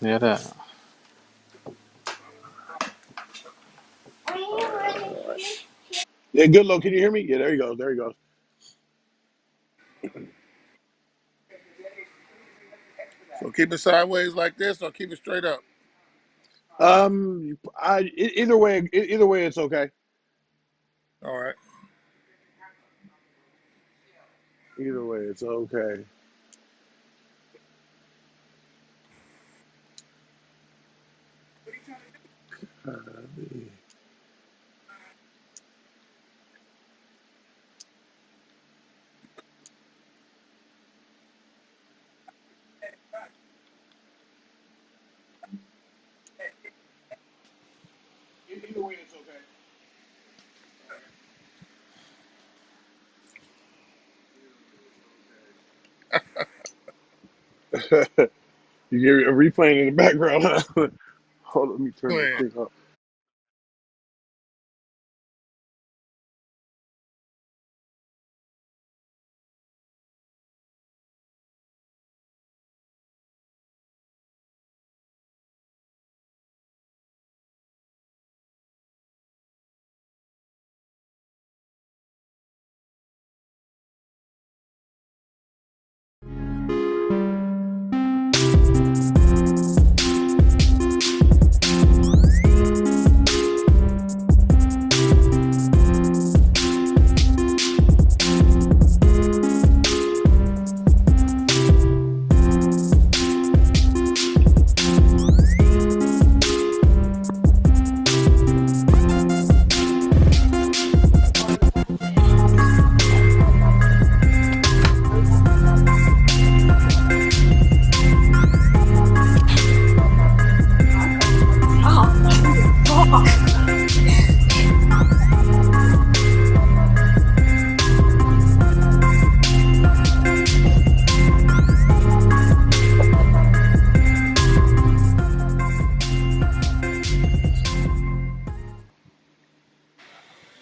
Yeah, that. Yeah, good low. Can you hear me? Yeah, there you go. There you go. So keep it sideways like this, or keep it straight up. Either way, it's okay. All right. Either way, it's okay. Uh, Either way, it's okay. You hear a replaying in the background. Huh? Hold on, let me turn this Man, thing up.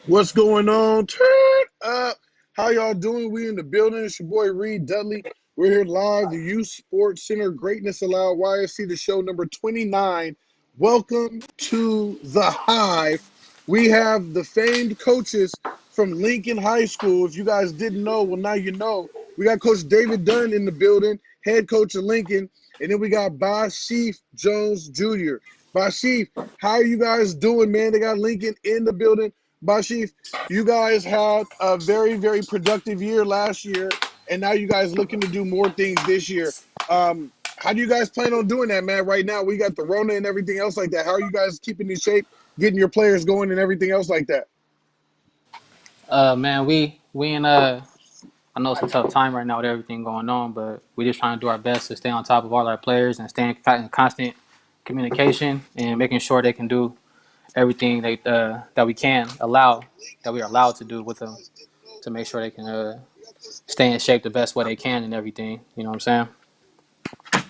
What's going on? Turn up. How y'all doing? We in the building. It's your boy Reed Dudley. We're here live. The Youth Sports Center Greatness Allowed YSC The Show number 29. Welcome to the Hive. We have the famed coaches from Lincoln High School. If you guys didn't know, well, now you know. We got Coach David Dunn in the building, head coach of Lincoln. And then we got Bashif Jones Jr. Bashif, how are you guys doing, man? They got Lincoln in the building. Bashif, you guys had a very, very productive year last year, and now you guys looking to do more things this year. How do you guys plan on doing that, man? Right now, we got the Rona and everything else like that. How are you guys keeping in shape, getting your players going, and everything else like that? Man, we in I know it's a tough time right now with everything going on, but we just trying to do our best to stay on top of all our players and stay in constant communication and making sure they can do everything that we can allow that we are allowed to do with them to make sure they can stay in shape the best way they can and everything. You know what I'm saying?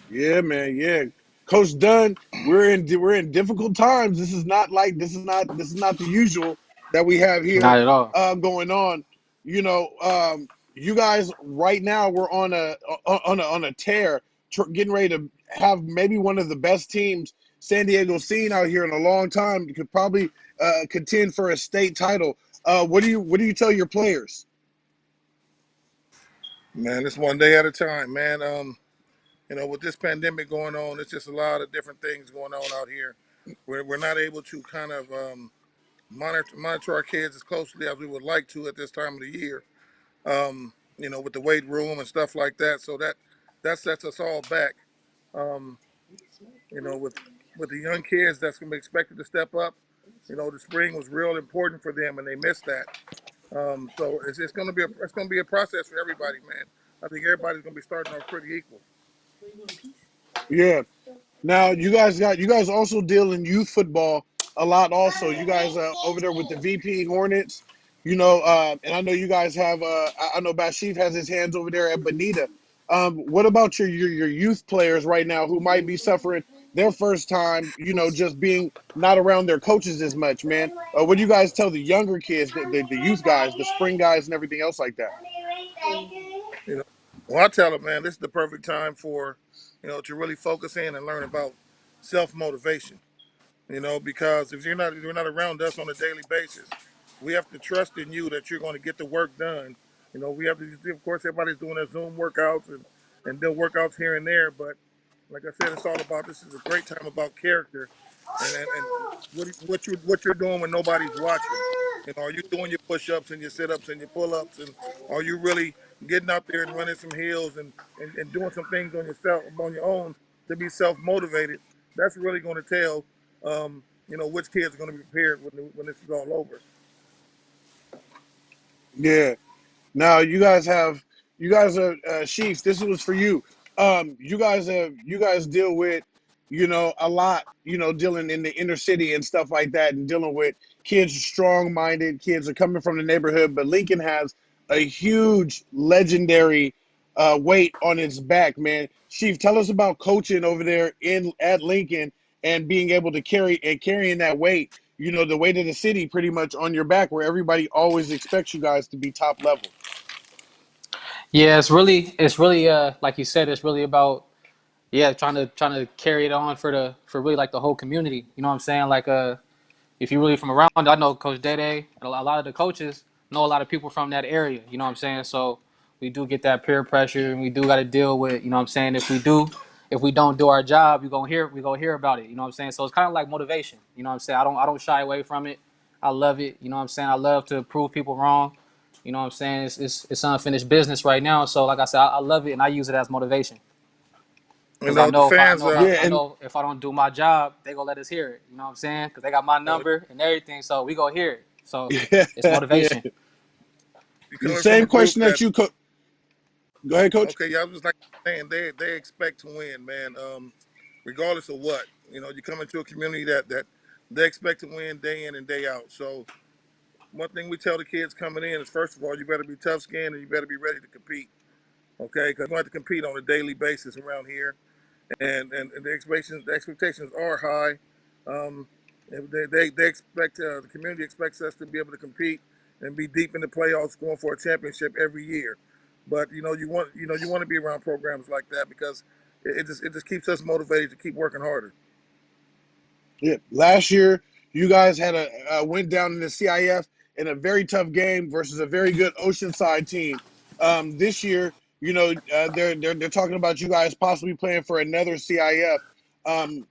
Yeah, man. Yeah, Coach Dunn, we're in difficult times. This is not the usual that we have here Not at all. going on. You know, you guys right now we're on a tear, getting ready to have maybe one of the best teams San Diego's seen out here in a long time. You could probably contend for a state title. What do you tell your players? man, it's one day at a time, man. With this pandemic going on, it's just a lot of different things going on out here. We're not able to kind of monitor our kids as closely as we would like to at this time of the year. With the weight room and stuff like that. So that sets us all back. Um, with the young kids that's going to be expected to step up. The spring was real important for them, and they missed that. So it's going to be a process for everybody, man. I think everybody's going to be starting off pretty equal. Yeah. Now you guys also deal in youth football a lot. Also, you guys over there with the VP Hornets. And I know you guys have. I know Bashif has his hands over there at Bonita. What about your youth players right now who might be suffering their first time? Just being not around their coaches as much, man. What do you guys tell the younger kids, the youth guys, the spring guys, and everything else like that? You know, well, I tell them, man, this is the perfect time for to really focus in and learn about self motivation. Because if you're not around us on a daily basis, we have to trust in you that you're going to get the work done. We have to, of course, everybody's doing their Zoom workouts and doing workouts here and there, but like I said, it's all about, this is a great time about character and what you're doing when nobody's watching. Are you doing your push-ups and your sit-ups and your pull-ups, and are you really getting out there and running some hills and doing some things on your own to be self-motivated? That's really going to tell which kids are going to be prepared when this is all over. Yeah. Now you guys are Chiefs. This was for you. You guys deal with a lot. Dealing in the inner city and stuff like that, and dealing with kids, strong-minded kids are coming from the neighborhood. But Lincoln has a huge, legendary weight on its back, man. Chief, tell us about coaching over there in at Lincoln and being able to carrying that weight. The weight of the city pretty much on your back, where everybody always expects you guys to be top level. Yeah, it's really like you said, it's really about yeah, trying to carry it on for really like the whole community. You know what I'm saying? Like if you're really from around, I know Coach Dede and a lot of the coaches know a lot of people from that area. You know what I'm saying? So we do get that peer pressure, and we do got to deal with. You know what I'm saying? If we don't do our job, we gonna hear about it. You know what I'm saying? So it's kind of like motivation. You know what I'm saying? I don't shy away from it. I love it. You know what I'm saying? I love to prove people wrong. You know what I'm saying? It's unfinished business right now. So like I said, I love it, and I use it as motivation. Because I The know if I, I fans, know if I, Yeah, I and know if I don't do my job, they gonna let us hear it. You know what I'm saying? Because they got my uh, number and everything, so we gonna hear it. So it's yeah, yeah. motivation. you The coming from same a group question that that, you go ahead, coach. okay, yeah, I was just like saying, they expect to win, man. Regardless of what, you come into a community that they expect to win day in and day out. So one thing we tell the kids coming in is, first of all, you better be tough skinned and you better be ready to compete. Okay, because you have to compete on a daily basis around here, and the expectations are high. Um, they expect, the community expects us to be able to compete and be deep in the playoffs, going for a championship every year. But you want to be around programs like that because it just keeps us motivated to keep working harder. Yeah, last year you guys had went down in the CIF in a very tough game versus a very good Oceanside team. This year, they're talking about you guys possibly playing for another CIF. Um,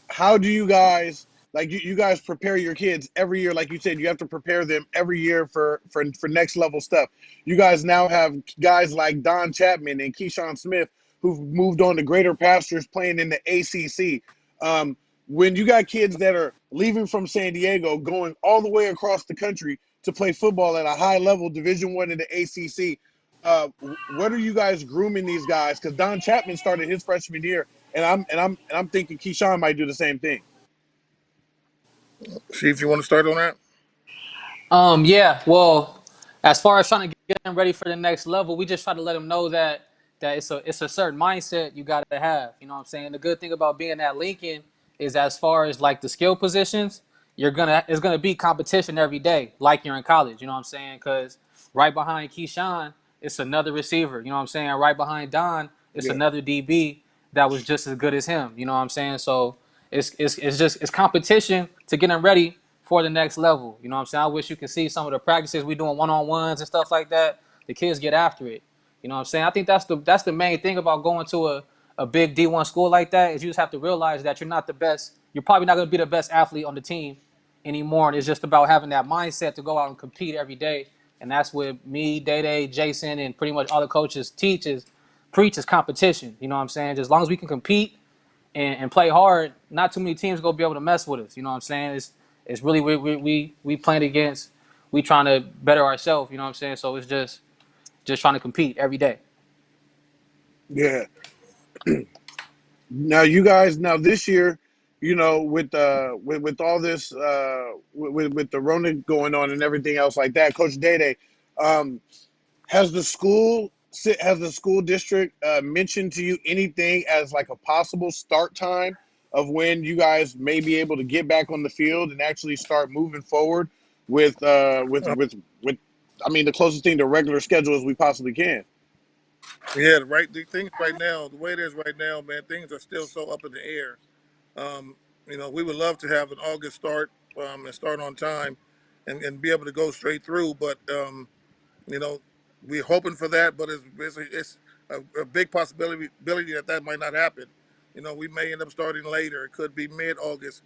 how do you guys you guys prepare your kids every year? Like you said, you have to prepare them every year for next level stuff. You guys now have guys like Don Chapman and Keyshawn Smith who've moved on to greater pastures playing in the ACC. When you got kids that are leaving from San Diego going all the way across the country to play football at a high level, Division 1 in the ACC, what are you guys grooming these guys? Because Don Chapman started his freshman year, and I'm thinking Keyshawn might do the same thing. See if you want to start on that. Yeah, well, as far as trying to get them ready for the next level, we just try to let them know that it's a certain mindset you got to have. You know what I'm saying? The good thing about being at Lincoln is as far as like the skill positions, it's gonna be competition every day, like you're in college. You know what I'm saying? Because right behind Keyshawn, it's another receiver. You know what I'm saying? Right behind Don, it's Yeah, another DB that was just as good as him. You know what I'm saying? So it's competition to get them ready for the next level. You know what I'm saying? I wish you could see some of the practices we doing one-on-ones and stuff like that. The kids get after it. You know what I'm saying? I think that's the main thing about going to a big D1 school like that is you just have to realize that you're not the best. You're probably not going to be the best athlete on the team anymore. And it's just about having that mindset to go out and compete every day. And that's what me, Day Day, Jason, and pretty much all the coaches preach is competition. You know what I'm saying? Just as long as we can compete and play hard, not too many teams gonna be able to mess with us. You know what I'm saying? It's really we playing against, we trying to better ourselves. You know what I'm saying? So it's just trying to compete every day. yeah. Now you guys, now this year, with all this with the Rona going on and everything else like that, Coach Dede, um, has the school district mentioned to you anything as like a possible start time of when you guys may be able to get back on the field and actually start moving forward with with I mean the closest thing to regular schedule as we possibly can. Yeah, the things right now, the way it is right now, man, things are still so up in the air. Um, we would love to have an August start and start on time, and be able to go straight through. But you know, we're hoping for that, but it's a big possibility that might not happen. We may end up starting later. It could be mid-August.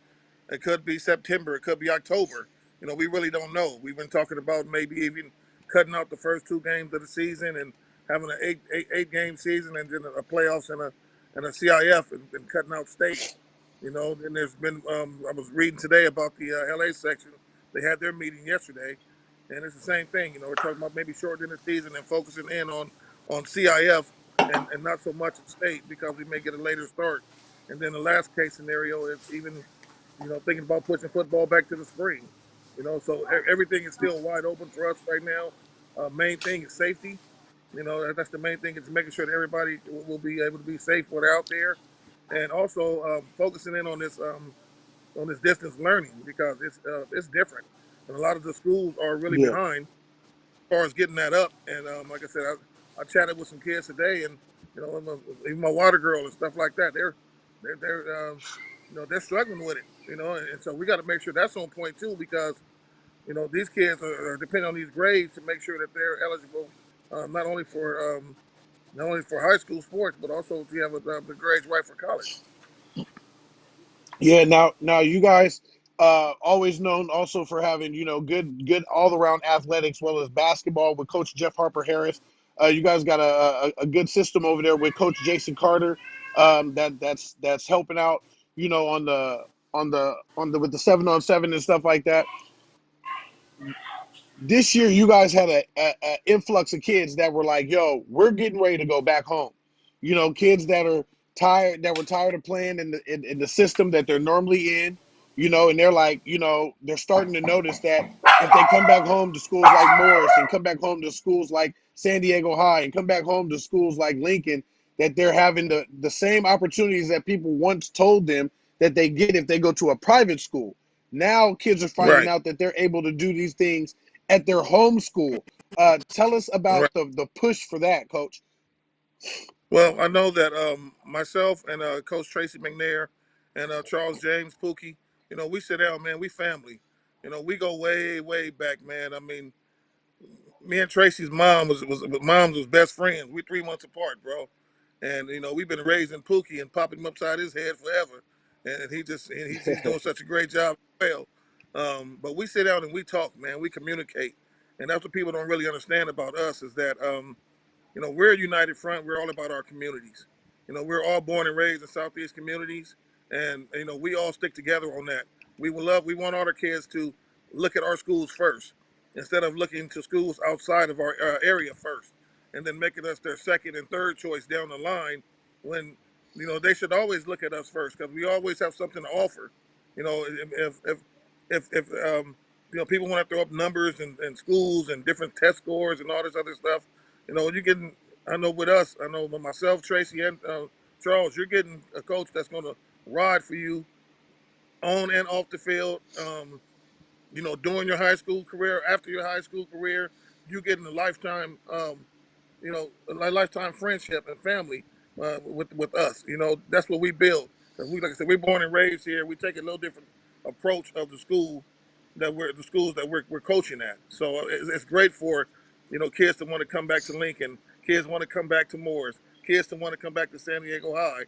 It could be September. It could be October. We really don't know. We've been talking about maybe even cutting out the first two games of the season and having an eight game season, and then a playoffs and a CIF, and cutting out state. Then there's been I was reading today about the LA section. They had their meeting yesterday, and it's the same thing. We're talking about maybe shortening the season and focusing in on CIF, and not so much at state, because we may get a later start. And then the last case scenario is even thinking about pushing football back to the spring. So everything is still wide open for us right now. Main thing is safety. That's the main thing, is making sure that everybody will be able to be safe when they're out there, and also focusing in on this distance learning, because it's different, and a lot of the schools are really Yeah. behind as far as getting that up. And like I said, I chatted with some kids today, and even my water girl and stuff like that. They're struggling with it. And so we got to make sure that's on point too, because these kids are depending on these grades to make sure that they're eligible, not only for high school sports, but also to have the grades right for college. Yeah, now you guys always known also for having, good all around athletics, well as basketball with Coach Jeff Harper Harris. You guys got a good system over there with Coach Jason Carter, that's helping out, on the with the 7-on-7 and stuff like that. This year you guys had a influx of kids that were like, yo, we're getting ready to go back home. Kids that were tired of playing in the system that they're normally in, and they're like, they're starting to notice that if they come back home to schools like Morris, and come back home to schools like San Diego High, and come back home to schools like Lincoln, that they're having the same opportunities that people once told them that they get if they go to a private school. Now kids are finding Right. out that they're able to do these things at their home school. Tell us about Right. the push for that, Coach. Well, I know that myself and Coach Tracy McNair and Charles James Pookie, we sit down, man. We family. We go way, way back, man. I mean, me and Tracy's mom was best friends. We 3 months apart, bro. And we've been raising Pookie and popping him upside his head forever. And he's doing such a great job as well. But we sit down and we talk, man. We communicate, and that's what people don't really understand about us, is that we're a united front. We're all about our communities. We're all born and raised in Southeast communities, and we all stick together on that. We want all our kids to look at our schools first, instead of looking to schools outside of our area first, and then making us their second and third choice down the line. When they should always look at us first, because we always have something to offer. If people want to throw up numbers and schools and different test scores and all this other stuff, you getting. I know with us, I know with myself, Tracy, and Charles, you're getting a coach that's going to ride for you on and off the field. During your high school career, after your high school career, you getting a lifetime, a lifetime friendship and family with us. That's what we build. Because like I said, we're born and raised here. We take a little different approach of the schools that we're coaching at. So it's great for kids to want to come back to Lincoln, kids want to come back to Morris, kids to want to come back to San Diego High.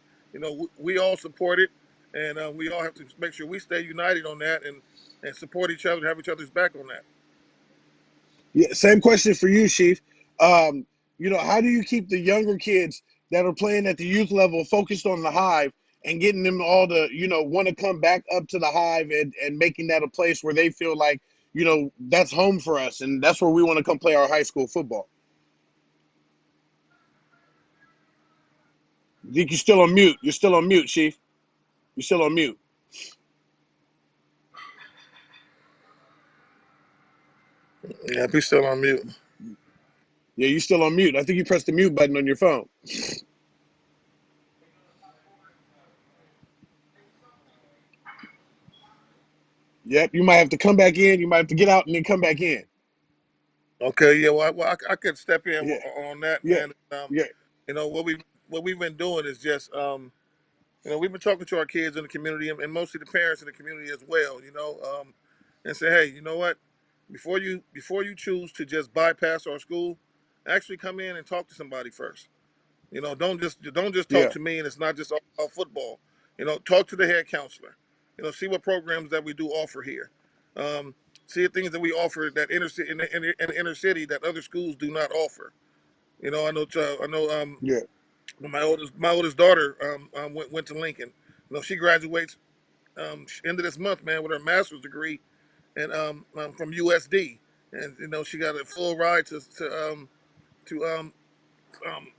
We all support it, and we all have to make sure we stay united on that, and support each other and have each other's back on that. Yeah, same question for you, Chief. Um, how do you keep the younger kids that are playing at the youth level focused on the Hive, and getting them all to, want to come back up to the Hive, and making that a place where they feel like, that's home for us, and that's where we want to come play our high school football? I think you're still on mute. You're still on mute, Chief. You're still on mute. Yeah, be still on mute. Yeah, you're still on mute. I think you pressed the mute button on your phone. Yep, you might have to come back in. You might have to get out and then come back in. Okay, yeah, well, I could step in Yeah, on that, yeah, man. yeah. What we've been doing is just we've been talking to our kids in the community and mostly the parents in the community as well. And say, hey, you know what? Before you choose to just bypass our school, actually come in and talk to somebody first. Don't just talk Yeah, to me, and it's not just all about football. Talk to the head counselor. See what programs that we do offer here. Um, See the things that we offer that inner city in the inner city that other schools do not offer. I know. yeah. My oldest daughter went to Lincoln. She graduates end of this month, man, with her master's degree and from USD, and she got a full ride to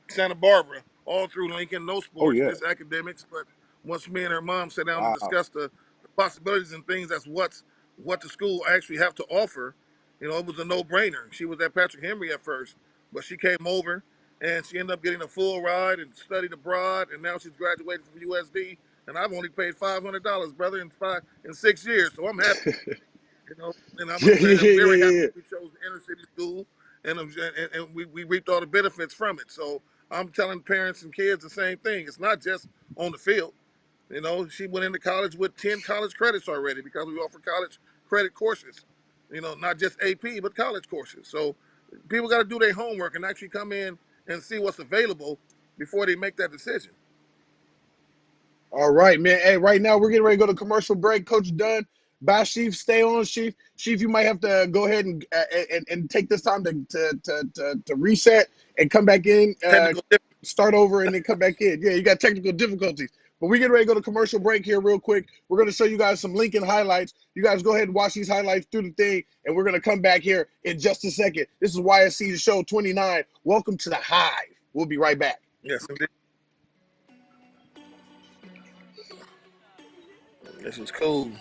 Santa Barbara, all through Lincoln. No Oh sports, yeah. just academics. But once me and her mom sat down and Wow. discussed the possibilities and things, that's what the school actually have to offer. It was a no-brainer. She was at Patrick Henry at first, but she came over and she ended up getting a full ride and studied abroad, and now she's graduating from USD. And I've only paid $500, brother, in 6 years, so I'm happy. And I'm, Yeah, I'm yeah, and I'm yeah, very yeah, happy yeah. we chose the inner city school, and we reaped all the benefits from it. So I'm telling parents and kids the same thing. It's not just on the field. She went into college with 10 college credits already because we offer college credit courses. Not just AP but college courses. So people got to do their homework and actually come in and see what's available before they make that decision. All right, man. Hey, right now we're getting ready to go to commercial break. Coach Dunn, bye, Chief. Stay on, Chief. Chief, you might have to go ahead and take this time to reset and come back in, Technical start over, and then come back in. Yeah, you got technical difficulties. But we're getting ready to go to commercial break here real quick. We're going to show you guys some Lincoln highlights. You guys go ahead and watch these highlights through the thing, and we're going to come back here in just a second. This is YSC The Show 29. Welcome to the Hive. We'll be right back. Yes, indeed. This is cool.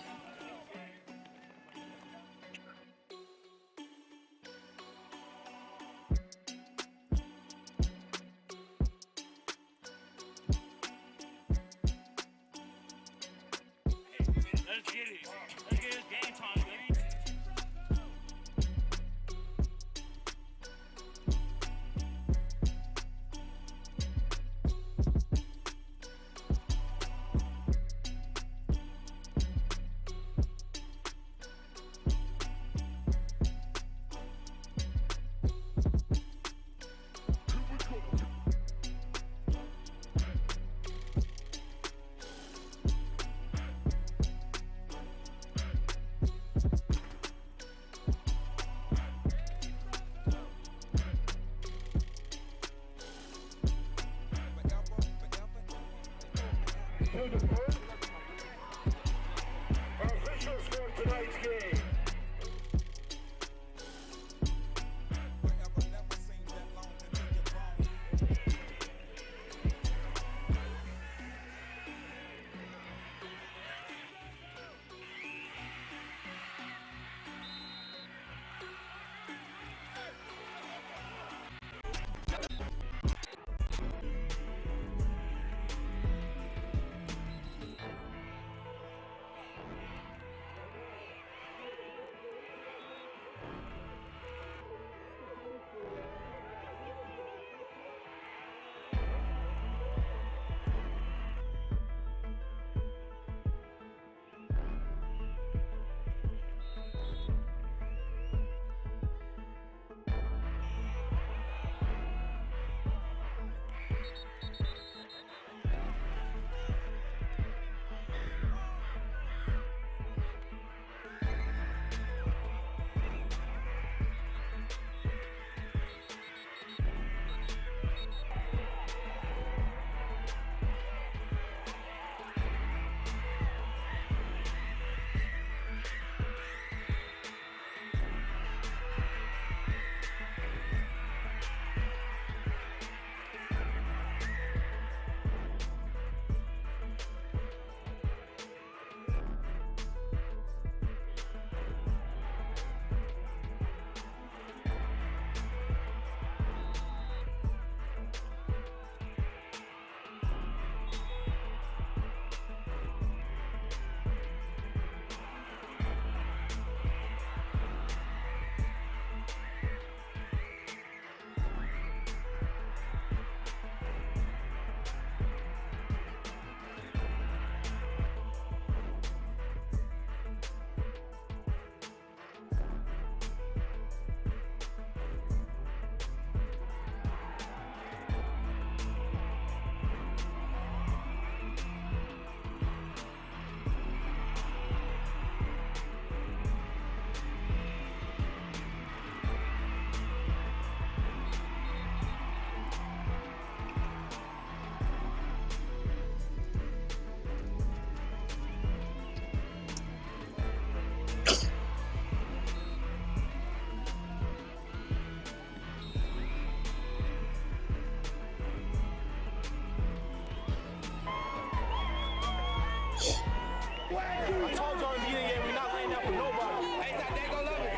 I told y'all in the beginning, we're not laying down for nobody. Hey, they gonna love it.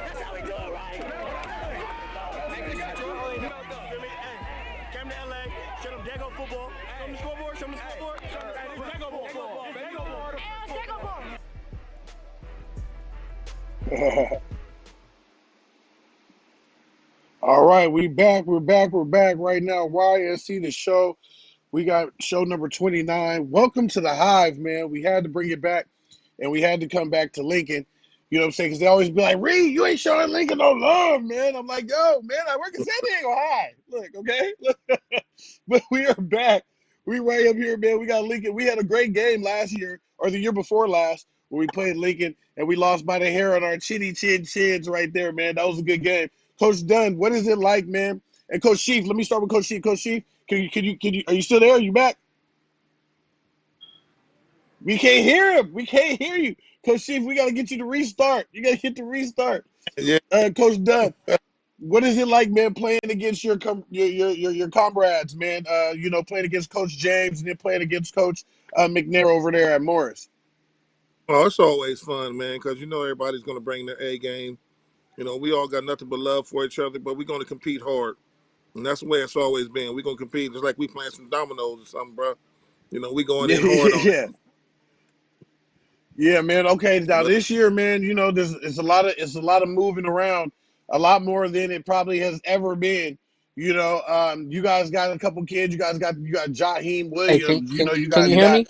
That's how we do it, right? Hey, came to LA, show them Dago football. Show them the scoreboard, show them the scoreboard. Dago ball. Dago ball. All right, we're back right now. YSC The Show. We got show number 29. Welcome to the Hive, man. We had to bring it back, and we had to come back to Lincoln. You know what I'm saying? Because they always be like, Reed, you ain't showing Lincoln no love, man. I'm like, yo, man, I work in San Diego High. Look, okay? Look. But we are back. We right up here, man. We got Lincoln. We had a great game last year, or the year before last, where we played Lincoln, and we lost by the hair on our chins right there, man. That was a good game. Coach Dunn, what is it like, man? And Coach Sheaf, let me start with Coach Sheaf. Coach Sheaf, can you, are you still there? Are you back? We can't hear him. We can't hear you. Coach Sheaf, we got to get you to restart. You got to hit the restart. Yeah. Coach Dunn, what is it like, man, playing against your comrades, man? Playing against Coach James and then playing against Coach McNair over there at Morris. Oh, it's always fun, man, because you know everybody's going to bring their A game. You know, we all got nothing but love for each other, but we're going to compete hard. And that's the way it's always been. We're going to compete just like we playing some dominoes or something, bro. You know, we going Yeah, in hard on it. yeah, yeah, man. Okay, now But, this year, man, it's a lot of moving around, a lot more than it probably has ever been. You guys got a couple kids. You got Jaheim Hey, Williams. You can got you you hear got me?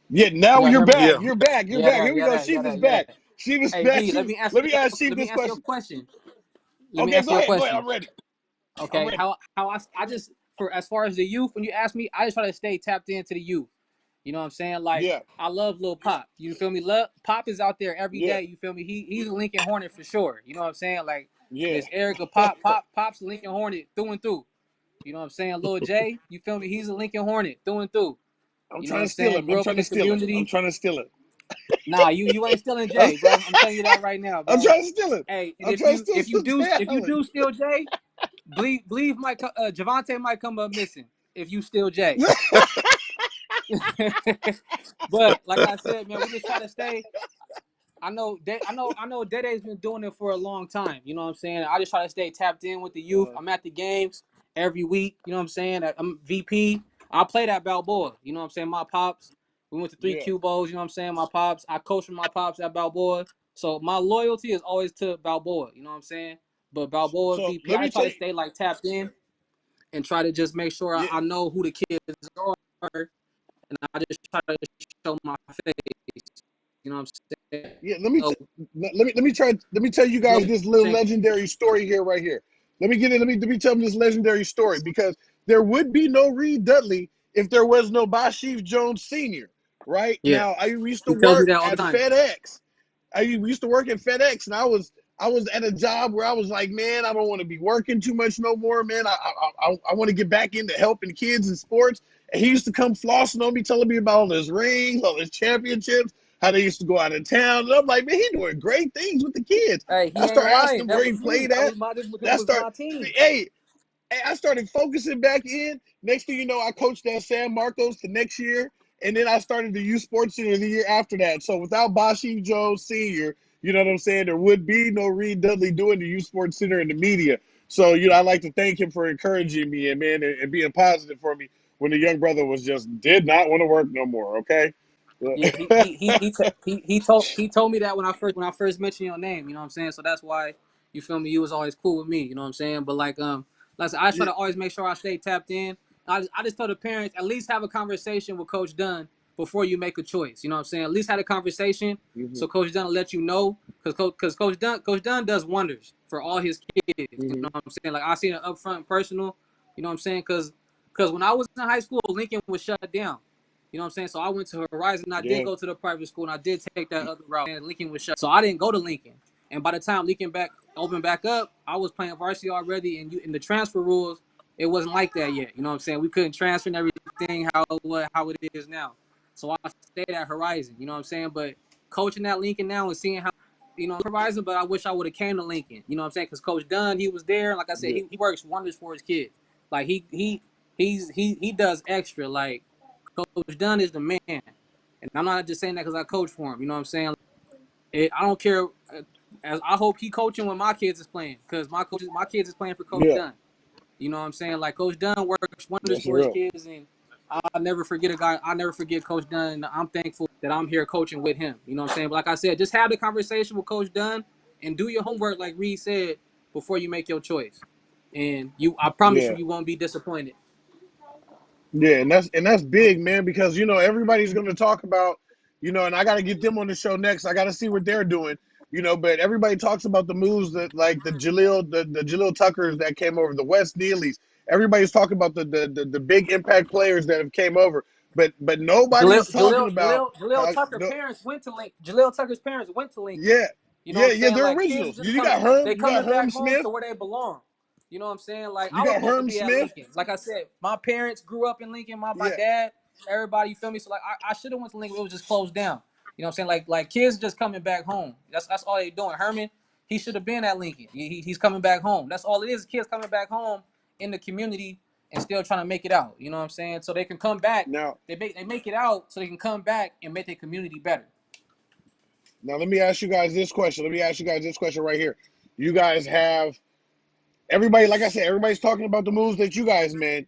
Yeah. Can Now y'all you're hear me? back. yeah. You're back. You're Yeah, back. that, Here we yeah, go. that, yeah, Sheep is that, yeah, back. that. Sheep is Hey, back. V, let me ask Let you. me ask Sheep Let me this ask you a question. question. Let me Okay, ask go you a ahead. Go ahead. question. I'm ready. I'm Okay, ready. I just for as far as the youth, when you ask me, I just try to stay tapped into the youth. You know what I'm saying? Like Yeah. I love Lil Pop. You feel me? Love Pop is out there every Yeah. day. You feel me? He's a Lincoln Hornet for sure. You know what I'm saying? Like Yeah. Miss Erica Pop's a Lincoln Hornet through and through. You know what I'm saying? Lil J, you feel me? He's a Lincoln Hornet through and through. I'm You know trying what to I'm steal saying? it. I'm Grew up trying in to the steal it. I'm community. trying to steal it. Nah, you ain't stealing I'm, Jay, bro. I'm telling you that right now, I'm bro. trying to steal it. Hey, and I'm trying to steal some if you talent. do steal Jay, believe Javante might come up missing if you steal Jay. But like I said, man, we just try to stay. I know Dede's been doing it for a long time. You know what I'm saying? I just try to stay tapped in with the youth. I'm at the games every week. You know what I'm saying? I'm VP. I played at Balboa. You know what I'm saying? My pops. We went to three Yeah. Q bowls. You know what I'm saying? My pops. I coached with my pops at Balboa. So my loyalty is always to Balboa. You know what I'm saying? But Balboa So VP, let I me try tell to you. stay like tapped in and try to just make sure Yeah. I know who the kids are, and I just try to show my face. You know what I'm saying? Yeah. So, Let me tell you you know guys what this I'm little saying? legendary story here, right here. Let me get it. Let me tell them this legendary story because there would be no Reed Dudley if there was no Bashif Jones Sr. Right Yeah. now, I used to He tells me work that all the at time. FedEx. I used to work at FedEx, and I was at a job where I was like, man, I don't want to be working too much no more, man. I want to get back into helping kids in sports. And he used to come flossing on me, telling me about all his rings, all his championships, how they used to go out of town. And I'm like, man, he doing great things with the kids. Hey, I he ain't start asking lying. him That where he was me. played That at. was my this That was start, my team. hey, I started focusing back in. Next thing you know, I coached at San Marcos the next year, and then I started the U Sports Center the year after that. So without Bashi Jones Sr., you know what I'm saying, there would be no Reed Dudley doing the U Sports Center in the media. So, I'd like to thank him for encouraging me and, man, and being positive for me when the young brother was just did not want to work no more, okay? Yeah, he told me that when I first mentioned your name. You know what I'm saying? So that's why you feel me. You was always cool with me. You know what I'm saying? But like I said, I try Yeah. to always make sure I stay tapped in. I just tell the parents at least have a conversation with Coach Dunn before you make a choice. You know what I'm saying? At least have a conversation Mm-hmm. so Coach Dunn will let you know because Coach Dunn does wonders for all his kids. You Mm-hmm. know what I'm saying? Like I seen it upfront and personal. You know what I'm saying? Because when I was in high school, Lincoln was shut down. You know what I'm saying? So I went to Horizon. I did Yeah. go to the private school, and I did take that other route. And Lincoln was shut, so I didn't go to Lincoln. And by the time Lincoln opened back up, I was playing varsity already. And in the transfer rules, it wasn't like that yet. You know what I'm saying? We couldn't transfer and everything how it is now. So I stayed at Horizon. You know what I'm saying? But coaching at Lincoln now and seeing how Horizon, but I wish I would have came to Lincoln. You know what I'm saying? Because Coach Dunn, he was there. Like I said, Yeah. he works wonders for his kids. Like he does extra. Like Coach Dunn is the man. And I'm not just saying that because I coach for him. You know what I'm saying? I don't care. As I hope he coaching when my kids is playing, because my kids is playing for Coach Yeah, Dunn. You know what I'm saying? Like Coach Dunn works wonders yes, for his real. kids, and I'll never forget a guy. I'll never forget Coach Dunn. And I'm thankful that I'm here coaching with him. You know what I'm saying? But like I said, just have the conversation with Coach Dunn and do your homework, like Reed said, before you make your choice. And I promise you, Yeah. you won't be disappointed. Yeah, and that's big, man, because everybody's going to talk about, and I got to get them on the show next. I got to see what they're doing, but everybody talks about the moves that like the Jaleel Tuckers that came over, the Wes Neelys. Everybody's talking about the big impact players that have came over, but nobody's talking about Jaleel how Tucker no, parents went to Lincoln. Jaleel Tucker's parents went to Lincoln. yeah, You know what I'm yeah, saying? they're Like kids originals. just You got they You got coming Herm back home Smith. to where they belong. You know what I'm saying? Like You I was got supposed to Herm be at Smith. Lincoln. Like I said, my parents grew up in Lincoln. My Yeah, dad, everybody, you feel me? So like I should have went to Lincoln. It was just closed down. You know what I'm saying? Like kids just coming back home. That's all they doing. Herman, he should have been at Lincoln. He's coming back home. That's all it is. Kids coming back home in the community and still trying to make it out. You know what I'm saying? So they can come back. now They make it out so they can come back and make their community better. now let me ask you guys this question. Let me ask you guys this question right here. You guys have everybody, like I said, everybody's talking about the moves that you guys made,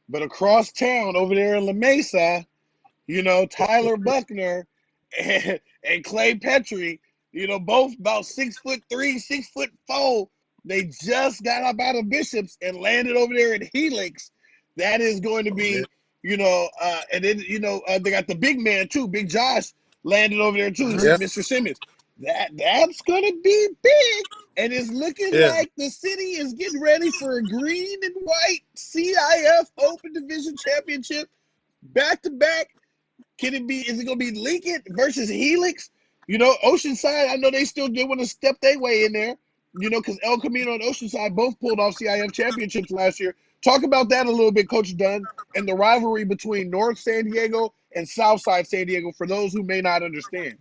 but across town over there in La Mesa, Tyler Buckner and Clay Petrie, both about 6'3", 6'4". They just got up out of Bishops and landed over there in Helix. That is going to Yeah, be, and then they got the big man too, Big Josh landed over there too, Mm-hmm. yeah, Mr. Simmons. That's gonna be big, and it's looking yeah. like the city is getting ready for a green and white CIF Open Division Championship back to back. Is it gonna be Lincoln versus Helix? Oceanside, I know they want to step their way in there, because El Camino and Oceanside both pulled off CIF championships last year. Talk about that a little bit, Coach Dunn, and the rivalry between North San Diego and Southside San Diego for those who may not understand.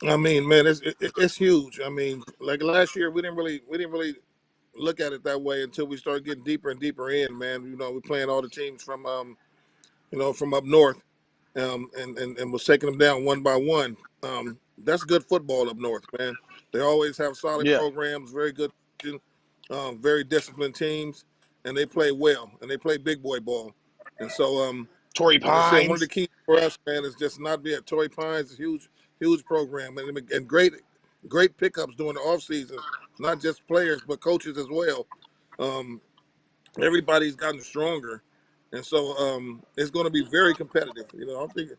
I mean, man, it's huge. I mean, like last year, we didn't really look at it that way until we started getting deeper and deeper in. Man, we're playing all the teams from from up north, and was taking them down one by one. That's good football up north, man. They always have solid Yeah, programs, very good, very disciplined teams, and they play well and they play big boy ball. And so, Torrey like I said, one of the Pines. keys for us, man, is just not be at Torrey Pines. Is a huge program, and great pickups during the off seasons, not just players but coaches as well. Um, Everybody's gotten stronger, and so it's going to be very competitive. I think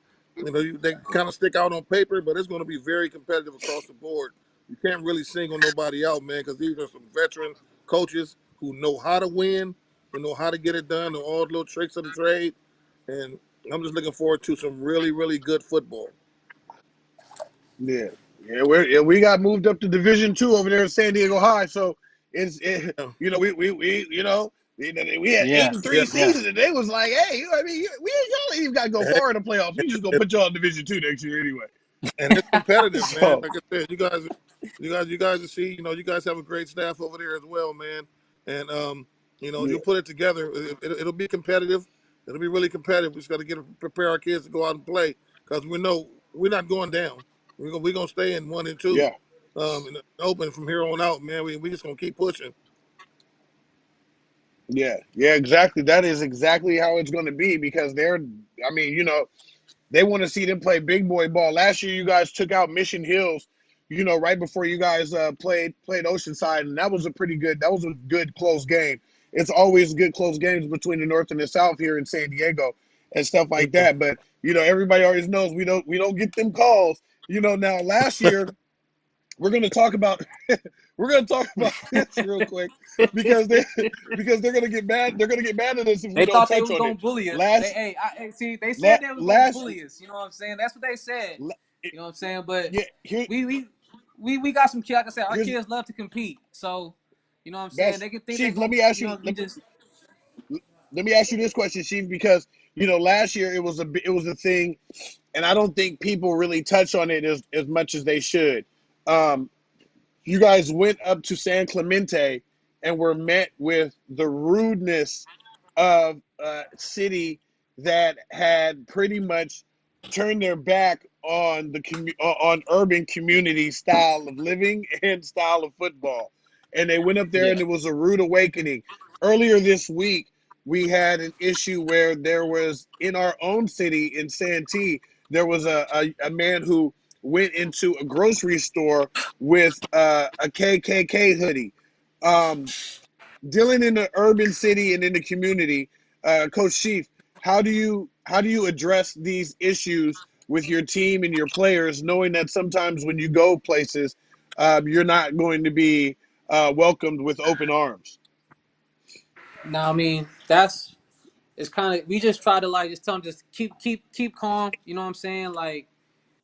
they kind of stick out on paper, but it's going to be very competitive across the board. You can't really single nobody out, man, because these are some veteran coaches who know how to win, who know how to get it done, know all the little tricks of the trade, and I'm just looking forward to some really, really good football. Yeah, we got moved up to Division 2 over there at San Diego High. So Yeah, we had eight Yeah, and yeah, three yeah. seasons, and they was like, hey, I mean, y'all ain't even got to go and, far in the playoffs. We just gonna put y'all in Division 2 next year anyway. and it's competitive, man. So Like I said, you guys see, you guys have a great staff over there as well, man. And yeah, you'll put it together. It'll be competitive. It'll be really competitive. We just got to prepare our kids to go out and play because we know we're not going down. We're gonna stay in 1 and 2, yeah, in the open from here on out, man. We just gonna keep pushing. yeah, exactly. That is exactly how it's gonna be because I mean, they want to see them play big boy ball. Last year, you guys took out Mission Hills, right before you guys played Oceanside, and that was a good close game. It's always good close games between the North and the South here in San Diego and stuff like Yeah. that. But everybody always knows we don't get them calls. Now last year we're gonna talk about we're gonna talk about this real quick because they're gonna get mad. They're gonna get mad at us if we They don't thought they touch was on gonna it. bully us. Last See, they la, said they was gonna last bully us. You know what I'm saying? That's what they said. la, You know what I'm saying? But yeah, here we we we got some kids. Like I said, our here's kids love to compete. So, you know what I'm saying? that's They can think they Chief. gonna, we just Let me ask you this question, Chief, because last year it was a thing, and I don't think people really touch on it as much as they should. Um, you guys went up to San Clemente and were met with the rudeness of a city that had pretty much turn their back on on urban community style of living and style of football. And they went up there and Yeah. it was a rude awakening. Earlier this week, we had an issue where there was in our own city in Santee, there was a man who went into a grocery store with a KKK hoodie. Um, Dealing in the urban city and in the community, Coach Chief, how do you address these issues with your team and your players, knowing that sometimes when you go places, you're not going to be welcomed with open arms? No, I mean that's it's kind of we just try to like just tell them just keep calm. You know what I'm saying? Like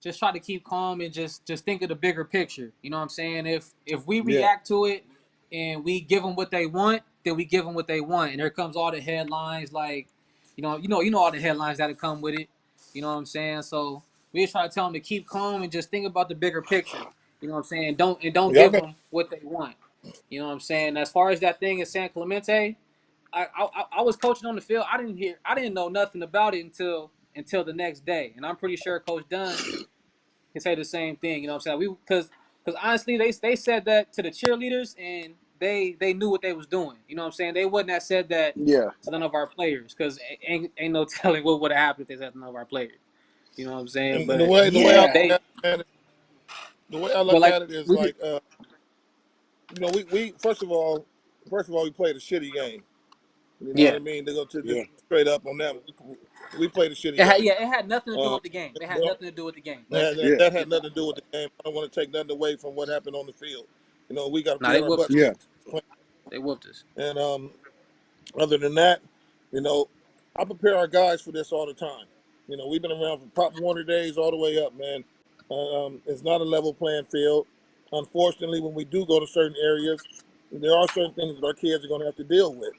just try to keep calm and just think of the bigger picture. You know what I'm saying? If we Yeah, react to it and we give them what they want, then we give them what they want. And here comes all the headlines, like you know all the headlines that come with it. You know what I'm saying? So we just try to tell them to keep calm and just think about the bigger picture. You know what I'm saying? Don't Yeah, I give got them what they want. You know what I'm saying? As far as that thing in San Clemente, I was coaching on the field. I didn't know nothing about it until the next day, and I'm pretty sure Coach Dunn can say the same thing. You know what I'm saying? Because honestly, they said that to the cheerleaders, and they knew what they was doing. You know what I'm saying? They wouldn't have said that yeah, to none of our players, because ain't no telling what would have happened if they said to none of our players. You know what I'm saying? and But the way I look yeah, they at it, the way I but look like at it is we did, like we first of all we played a shitty game. You know what yeah. I mean? They go to just yeah, straight up on that. We played a shitty game. It had nothing to do Um, with the game. It had but nothing to do with the game. yeah, that Yeah. had nothing to do with the game. I don't want to take nothing away from what happened on the field. You know, we got Nah, we they got our whooped butts us. yeah, kicked, They whooped us. and other than that, you know, I prepare our guys for this all the time. You know, we've been around from Pop Warner days all the way up, man. It's not a level playing field. Unfortunately, when we do go to certain areas, there are certain things that our kids are going to have to deal with.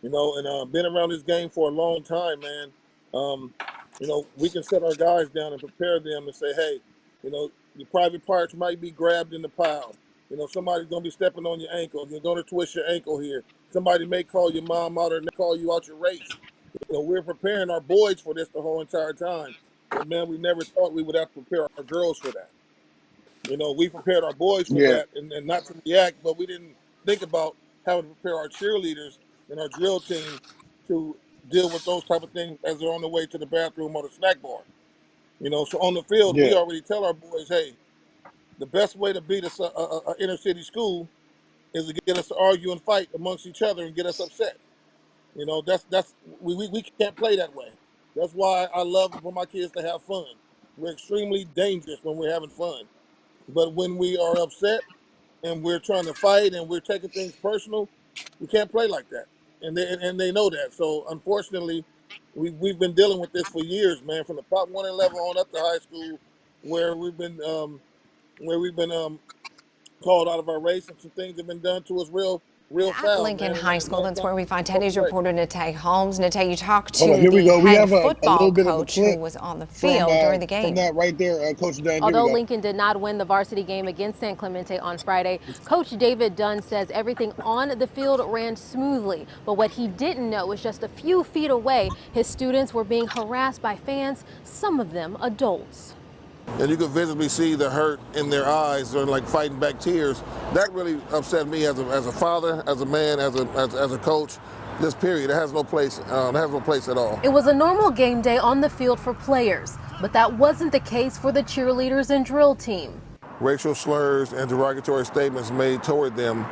You know, and been around this game for a long time, man. Um, you know, we can set our guys down and prepare them and say, hey, you know, your private parts might be grabbed in the pile. You know, somebody's going to be stepping on your ankle. You're going to twist your ankle here. Somebody may call your mom out or call you out your race. You know, we're preparing our boys for this the whole entire time. But man, we never thought we would have to prepare our girls for that. You know, we prepared our boys for yeah, that and not to react, but we didn't think about having to prepare our cheerleaders and our drill team to deal with those type of things as they're on the way to the bathroom or the snack bar. You know, so on the field, we yeah, already tell our boys, hey, the best way to beat a inner city school is to get us to argue and fight amongst each other and get us upset. You know, we can't play that way. That's why I love for my kids to have fun. We're extremely dangerous when we're having fun. But when we are upset and we're trying to fight and we're taking things personal, we can't play like that. And they know that. So unfortunately, we've been dealing with this for years, man, from the Pop 1 and level on up to high school, where we've been called out of our race and some things have been done to us real At foul, Lincoln man. And High that, School, that's that's not where we find supposed 10 to play. reporter Natay Holmes. Natay, you talked hold on, to here we the go. We head have a football little bit of a coach who clip was on the from field during the game. that right there, Coach Dunn. Here we Although go. Lincoln did not win the varsity game against San Clemente on Friday, Coach David Dunn says everything on the field ran smoothly. But what he didn't know was just a few feet away, his students were being harassed by fans, some of them adults. And you could visibly see the hurt in their eyes. They're like fighting back tears. That really upset me as a father, as a man, as a coach. This period, it has no place. It has no place at all. It was a normal game day on the field for players, but that wasn't the case for the cheerleaders and drill team. Racial slurs and derogatory statements made toward them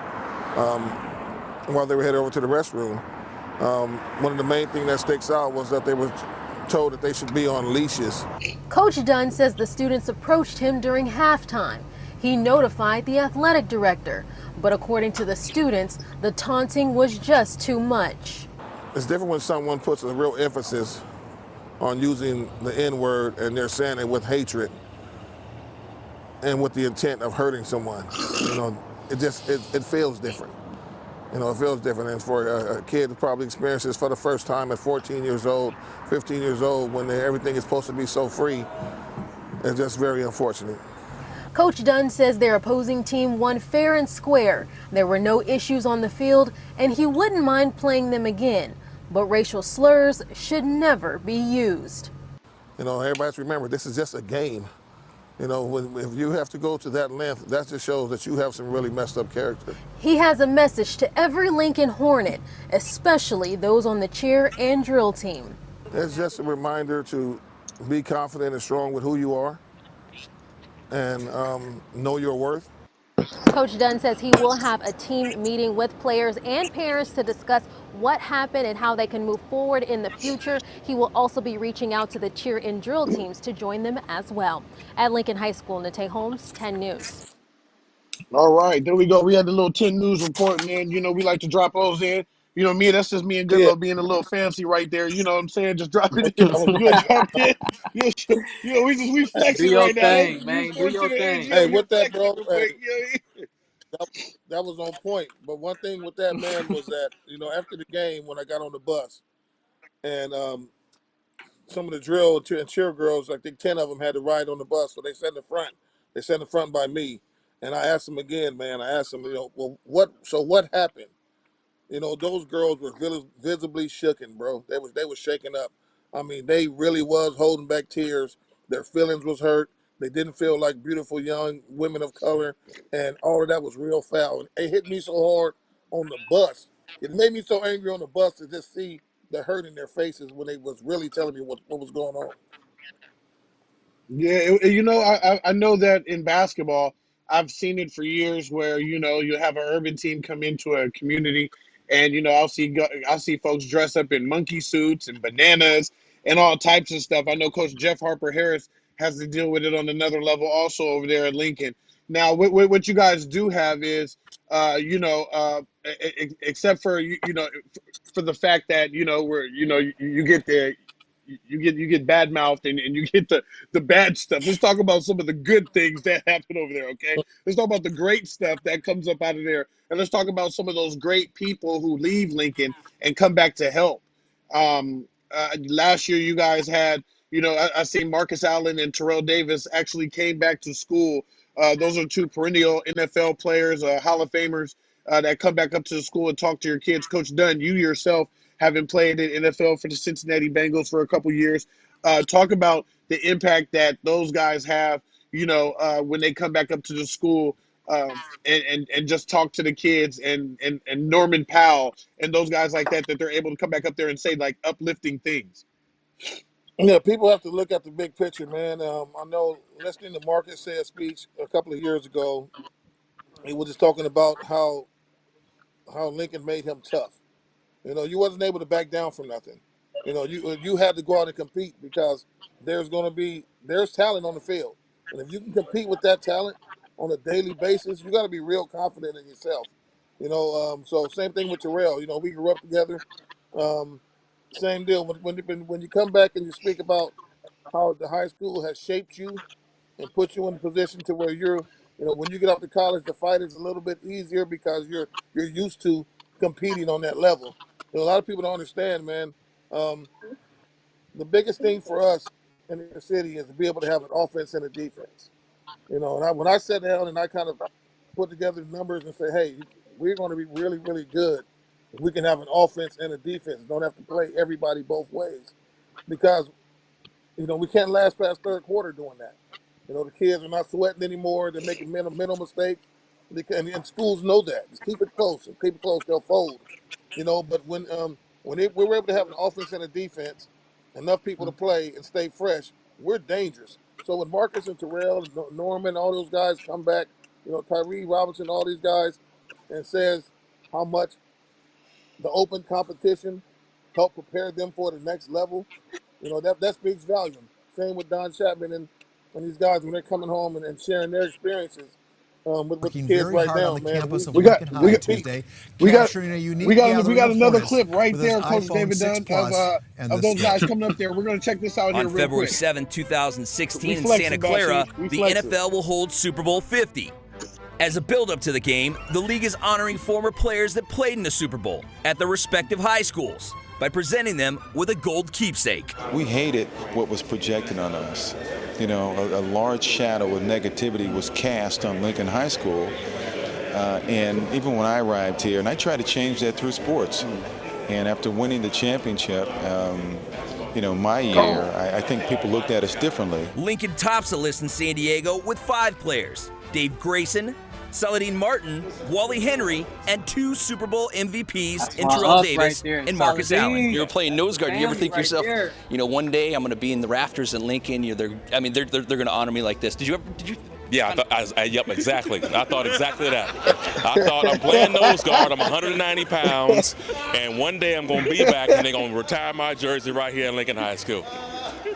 while they were headed over to the restroom. One of the main things that sticks out was that they were told that they should be on leashes. Coach Dunn says the students approached him during halftime. He notified the athletic director, but according to the students, the taunting was just too much. It's different when someone puts a real emphasis on using the N-word and they're saying it with hatred and with the intent of hurting someone. You know, it feels different. You know, it feels different. And for a kid to probably experience this for the first time at 14 years old, 15 years old, when everything is supposed to be so free, it's just very unfortunate. Coach Dunn says their opposing team won fair and square. There were no issues on the field, and he wouldn't mind playing them again. But racial slurs should never be used. You know, everybody has to remember this is just a game. You know, if you have to go to that length, that just shows that you have some really messed up character. He has a message to every Lincoln Hornet, especially those on the cheer and drill team. It's just a reminder to be confident and strong with who you are and know your worth. Coach Dunn says he will have a team meeting with players and parents to discuss what happened and how they can move forward in the future. He will also be reaching out to the cheer and drill teams to join them as well. At Lincoln High School, Nate Holmes, 10 News. All right, there we go. We had the little 10 news report, man. You know, we like to drop those in. You know, me, that's just me and Yeah, Goodlow being a little fancy right there. You know what I'm saying? Just drop it in. that was You know, drop it in. You know, we Do flexing your right now. thing, We man. Do Sports your Center thing. AGL, hey, we with that, flexing bro. real Hey, quick. You know what I mean? that was on point. But one thing with that, man, was that, you know, after the game, when I got on the bus, and some of the drill and cheer girls, I think 10 of them had to ride on the bus, so they sat in the front. They sat in the front by me, and I asked them again, man. I asked them, you know, well, what happened? You know, those girls were visibly shooken, bro. They was shaking up. I mean, they really was holding back tears. Their feelings was hurt. They didn't feel like beautiful young women of color, and all of that was real foul. And it hit me so hard on the bus. It made me so angry on the bus to just see the hurt in their faces when they was really telling me what was going on. Yeah, you know, I know that in basketball, I've seen it for years where, you know, you have an urban team come into a community and, you know, I'll see folks dress up in monkey suits and bananas and all types of stuff. I know Coach Jeff Harper Harris has to deal with it on another level also over there at Lincoln. Now, what you guys do have is, you know, except for, you know, for the fact that, you know, where, you know, you get the, you get bad mouthed and you get the bad stuff. Let's talk about some of the good things that happen over there, okay? Let's talk about the great stuff that comes up out of there. And let's talk about some of those great people who leave Lincoln and come back to help. Last year, you guys had, you know, I seen Marcus Allen and Terrell Davis actually came back to school. Those are two perennial NFL players, Hall of Famers that come back up to the school and talk to your kids. Coach Dunn, you yourself having played in NFL for the Cincinnati Bengals for a couple years, talk about the impact that those guys have, you know, when they come back up to the school, and just talk to the kids and Norman Powell and those guys like that they're able to come back up there and say like uplifting things. Yeah, people have to look at the big picture, man. I know listening to Marcus say a speech a couple of years ago, he was just talking about how Lincoln made him tough. You know, you wasn't able to back down from nothing. You know, you had to go out and compete because there's talent on the field, and if you can compete with that talent on a daily basis, you got to be real confident in yourself. You know, so same thing with Terrell. You know, we grew up together. Um, Same deal. When you come back and you speak about how the high school has shaped you and put you in a position to where you know, when you get off to college, the fight is a little bit easier because you're used to competing on that level. You know, a lot of people don't understand, man. Um, the biggest thing for us in the city is to be able to have an offense and a defense. You know, and when I sat down and I kind of put together the numbers and say, hey, we're going to be really, really good if we can have an offense and a defense. Don't have to play everybody both ways because you know, we can't last past third quarter doing that. You know, the kids are not sweating anymore. They're making mental mistakes. And schools know that. Just keep it close. If keep it close, they'll fold. You know, but we were able to have an offense and a defense, enough people to play and stay fresh, we're dangerous. So when Marcus and Terrell and Norman, all those guys come back, you know, Tyree Robinson, all these guys, and says how much the open competition helped prepare them for the next level, you know, that speaks volume. Same with Don Chapman and these guys when they're coming home and sharing their experiences with the Working kids very right hard on now, the man. campus of We got Lincoln We High we got compete. Tuesday, we got capturing a we unique got we gathering got of another Hornets clip right with his there, Coach iPhone David 6 Dunn, Plus and of the those guys sketch. coming up there. We're gonna check this out On here real February quick. 7, We 2016 in Santa flexing, Clara, Bashi. We the flexing. NFL will hold Super Bowl 50. As a build-up to the game, the league is honoring former players that played in the Super Bowl at their respective high schools by presenting them with a gold keepsake. We hated what was projected on us. You know, a large shadow of negativity was cast on Lincoln High School. And even when I arrived here, and I tried to change that through sports. And after winning the championship, my year, I think people looked at us differently. Lincoln tops the list in San Diego with 5 players: Dave Grayson, Saladin Martin, Wally Henry, and 2 Super Bowl MVPs in Terrell Davis and Marcus Allen. You're playing nose guard. You ever think to yourself, there. one day I'm going to be in the rafters in Lincoln. They're going to honor me like this. Did you? Yeah, yep, exactly. I thought exactly that. I thought I'm playing nose guard. I'm 190 pounds, and one day I'm going to be back, and they're going to retire my jersey right here in Lincoln High School.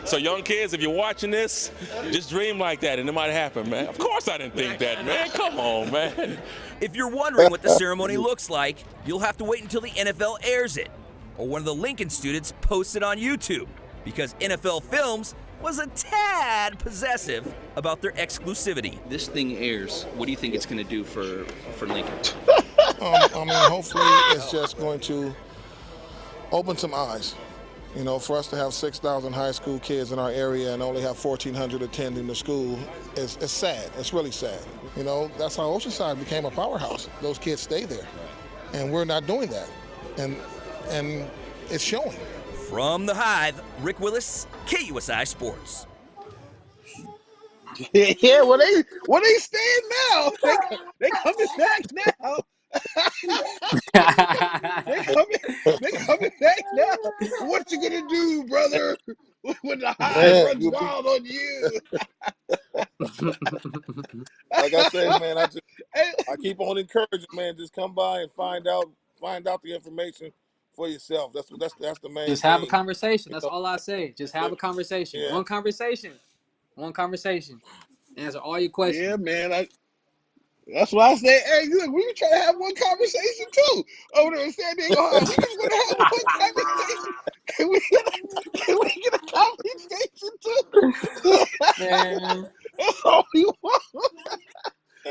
So young kids, if you're watching this, just dream like that, and it might happen, man. Of course I didn't think that, man. Come on, man. If you're wondering what the ceremony looks like, you'll have to wait until the NFL airs it, or one of the Lincoln students posts it on YouTube, because NFL Films was a tad possessive about their exclusivity. This thing airs. What do you think it's going to do for Lincoln? Hopefully it's just going to open some eyes. For us to have 6,000 high school kids in our area and only have 1,400 attending the school is sad. It's really sad. That's how Oceanside became a powerhouse. Those kids stay there. And we're not doing that. And it's showing. From the Hive, Rick Willis, KUSI Sports. Yeah, well they staying now. They coming back now. they coming back now. What you gonna do, brother? When the Hive runs wild on you. Like I said, man, I keep on encouraging, man. Just come by and find out the information for yourself. That's the main. Just have a conversation. That's all I say. Just have a conversation. Yeah. One conversation. Answer all your questions. Yeah, man. That's why I say, hey, look, we try to have one conversation too over there in San Diego High. We just want to have one conversation. Can we get a conversation too? Man. That's all we want.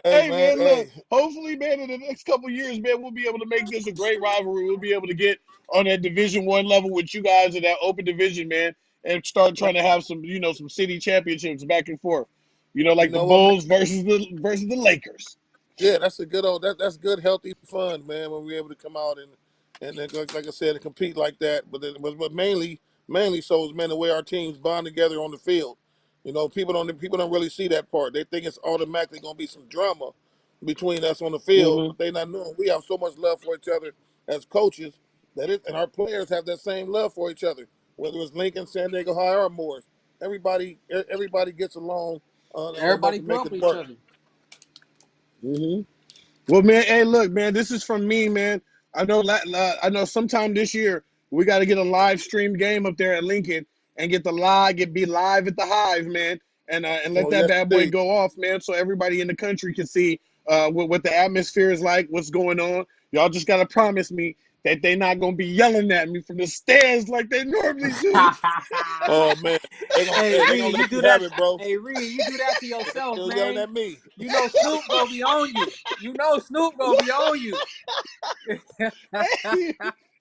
Hey, man, hey. look, hopefully, man, in the next couple of years, man, we'll be able to make this a great rivalry. We'll be able to get on that Division I level with you guys in that open division, man, and start trying to have some city championships back and forth. Like the Bulls versus the Lakers. Yeah, that's a good that's good, healthy fun, man, when we're able to come out and like I said, and compete like that. But mainly so is, man, the way our teams bond together on the field. People don't really see that part. They think it's automatically going to be some drama between us on the field. But they not knowing we have so much love for each other as coaches and our players have that same love for each other. Whether it's Lincoln, San Diego High, or Morris, everybody gets along. Everybody grew up with each other. Well, man, hey, look, man, this is from me, man. I know sometime this year we got to get a live stream game up there at Lincoln and be live at the Hive, man, and let that bad boy go off, man, so everybody in the country can see what the atmosphere is like, what's going on. Y'all just got to promise me that they not going to be yelling at me from the stairs like they normally do. Oh, man. Hey, Reed, you do that, bro. Hey, Reed, you do that to yourself, man. Yelling at me. Snoop gonna be on you. Snoop gonna be on you.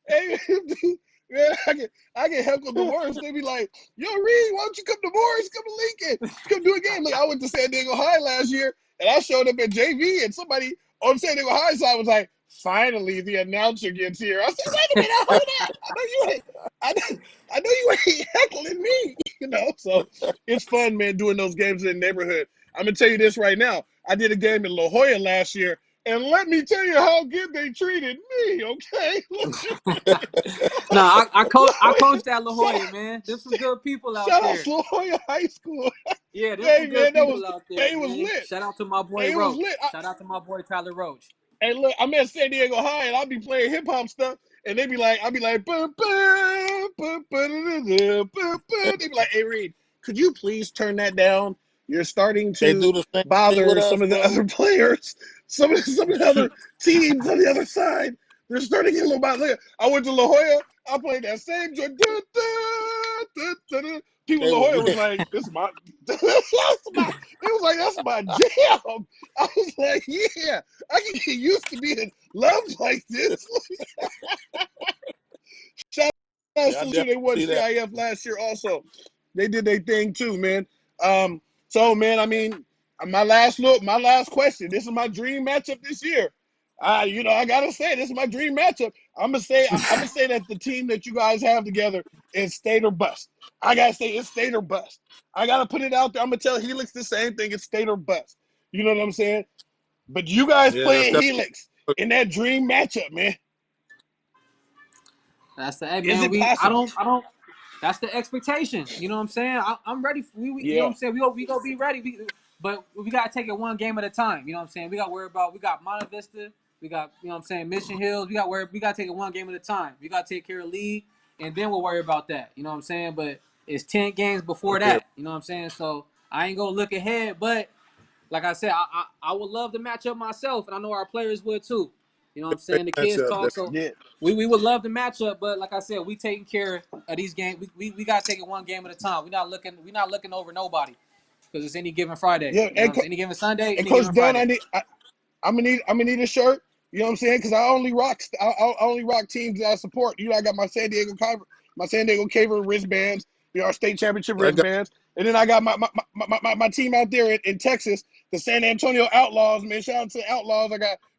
Hey, man, I get heckled the worst. They be like, yo, Reed, why don't you come to Morris? Come to Lincoln. Come do a game. Look, I went to San Diego High last year, and I showed up at JV, and somebody on San Diego High side was like, finally, the announcer gets here. I said, wait a minute, hold up. I know you ain't heckling me, So it's fun, man, doing those games in the neighborhood. I'm going to tell you this right now. I did a game in La Jolla last year, and let me tell you how good they treated me, okay? I coached at La Jolla, man. There's some good people out there. Shout out to La Jolla High School. Yeah, there's some good people out there. It was lit. Shout out to my boy Roach. Shout out to my boy Tyler Roach. Hey, look, I'm at San Diego High, and I'll be playing hip-hop stuff, and I'll be like, bum, bum, bum, bum, bum. They be like, hey, Reed, could you please turn that down? You're starting to bother some of the other players, some of the other teams on the other side. They're starting to get a little bit. I went to La Jolla. I played that same joint. People in La Jolla was like, "This is my." It was like, "That's my jam." I was like, "Yeah, I can get used to being loved like this." Shout out to they won CIF last year. Also, they did their thing too, man. So, man, I mean, my last question. This is my dream matchup this year. I gotta say, this is my dream matchup. I'm gonna say that the team that you guys have together is state or bust. I gotta say it's state or bust. I gotta put it out there. I'm gonna tell Helix the same thing. It's state or bust. You know what I'm saying? But you guys Yeah, that's playing definitely. Helix in that dream matchup, man. That's the hey Is man. it possible? I don't. That's the expectation. You know what I'm saying? I'm ready. You know what Yeah. I'm saying? We gonna be ready. But we gotta take it one game at a time. You know what I'm saying? We got to worry about. We got Monte Vista. We got Mission Hills. We gotta take it one game at a time. We gotta take care of league, and then we'll worry about that. You know what I'm saying? But it's 10 games before Yeah. that. You know what I'm saying? So I ain't gonna look ahead, but like I said, I would love to match up myself, and I know our players would too. You know what I'm saying? The kids talk, so Yeah. we would love to match up, but like I said, we taking care of these games. We gotta take it one game at a time. We're not looking over nobody because it's any given Friday. Yeah. You know what I'm saying? Any given Sunday, And any Coach given Dunn, Friday. I'm gonna need a shirt. You know what I'm saying? Because I only rock teams that I support. You know, I got my San Diego Caver wristbands. You know, our state championship I got wristbands, and then I got my team out there in Texas, the San Antonio Outlaws. Man, shout out to the Outlaws.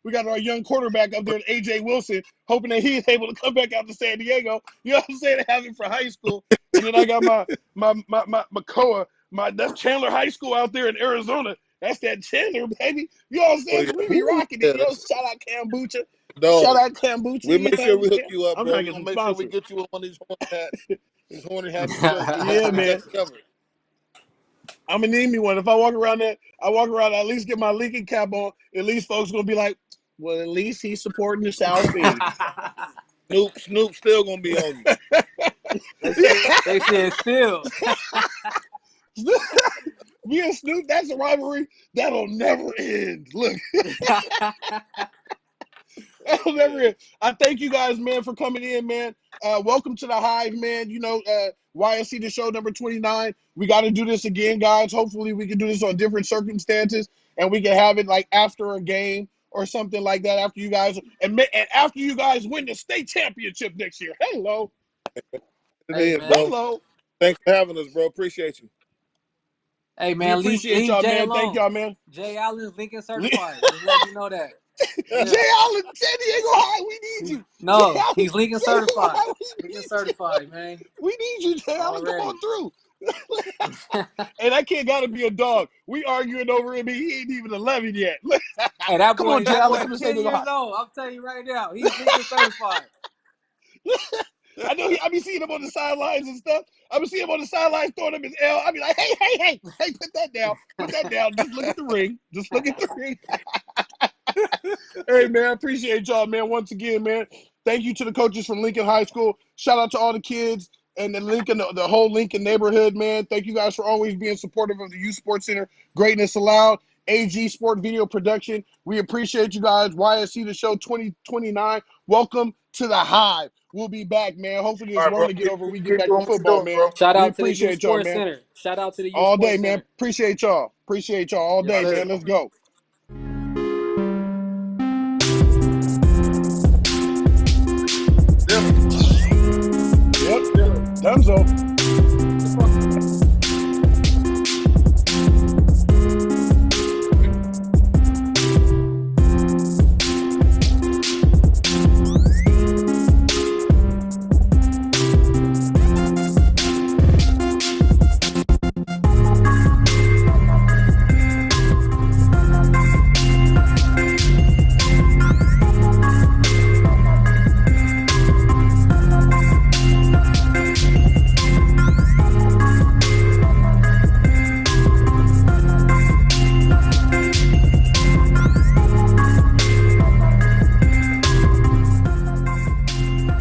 We got our young quarterback up there, AJ Wilson, hoping that he is able to come back out to San Diego. You know what I'm saying? Have him for high school, and then I got my Macoa, that's Chandler High School out there in Arizona. That's that Chandler, baby. You know what I'm oh saying? yeah. 'Cause we be Ooh, rocking it. yeah, You know, that's shout out Kombucha. Shout dog. out Kombucha. We'll You make know what sure I'm we hook saying? you up, I'm bro. trying We're to get gonna some make sure we sponsors. get you on one of these horn hats. These horny hats and shirts. Yeah, We man. got you covered. I'm gonna need me one. If I walk around, I at least get my Lincoln cap on. At least folks gonna be like, well, at least he's supporting the South Phoenix. Snoop still gonna be on you. They said still. Me and Snoop, that's a rivalry that'll never end. Look, that'll never end. I thank you guys, man, for coming in, man. Welcome to the Hive, man. You know, YSC The Show number 29. We got to do this again, guys. Hopefully, we can do this on different circumstances, and we can have it like after a game or something like that. After you guys and after you guys win the state championship next year. Hello, It Hey is, man. bro. hello. Thanks for having us, bro. Appreciate you. Hey We man, appreciate leave y'all, Jay man. Thank alone. y'all, man. Jay Allen's Lincoln certified. Just let you know that. Yeah. Jay Allen, San Diego High, we need you. Jay No, Allen, he's Lincoln San Diego certified. High, we Lincoln need you. certified, man. We need you, Jay Allen. Come Already. on through. And that kid got to be a dog. We arguing over him. He ain't even 11 yet. Hey, that Come on, boy, Jay that Allen. boy Come to San 10 Diego years High. old. I'm telling you right now, he's Lincoln certified. I know I be seeing him on the sidelines and stuff. I be seeing him on the sidelines throwing him his L. I be like, hey, put that down. Put that down. Just look at the ring. Just look at the ring. Hey, man, appreciate y'all, man. Once again, man, thank you to the coaches from Lincoln High School. Shout out to all the kids and the whole Lincoln neighborhood, man. Thank you guys for always being supportive of the Youth Sports Center. Greatness Allowed, AG Sport Video Production. We appreciate you guys. YSC The Show 2029. Welcome to the Hive. We'll be back, man. Hopefully All this right, bro. run to get over. We get Keep back to doing what you're football, doing, man. bro. Shout We out to the Youth appreciate y'all, Sports man. Center. Shout out to the Youth All day, Sports man. Center. Appreciate y'all. Appreciate y'all all Yes, day, sir. man. Let's go. Yep. Dunzo.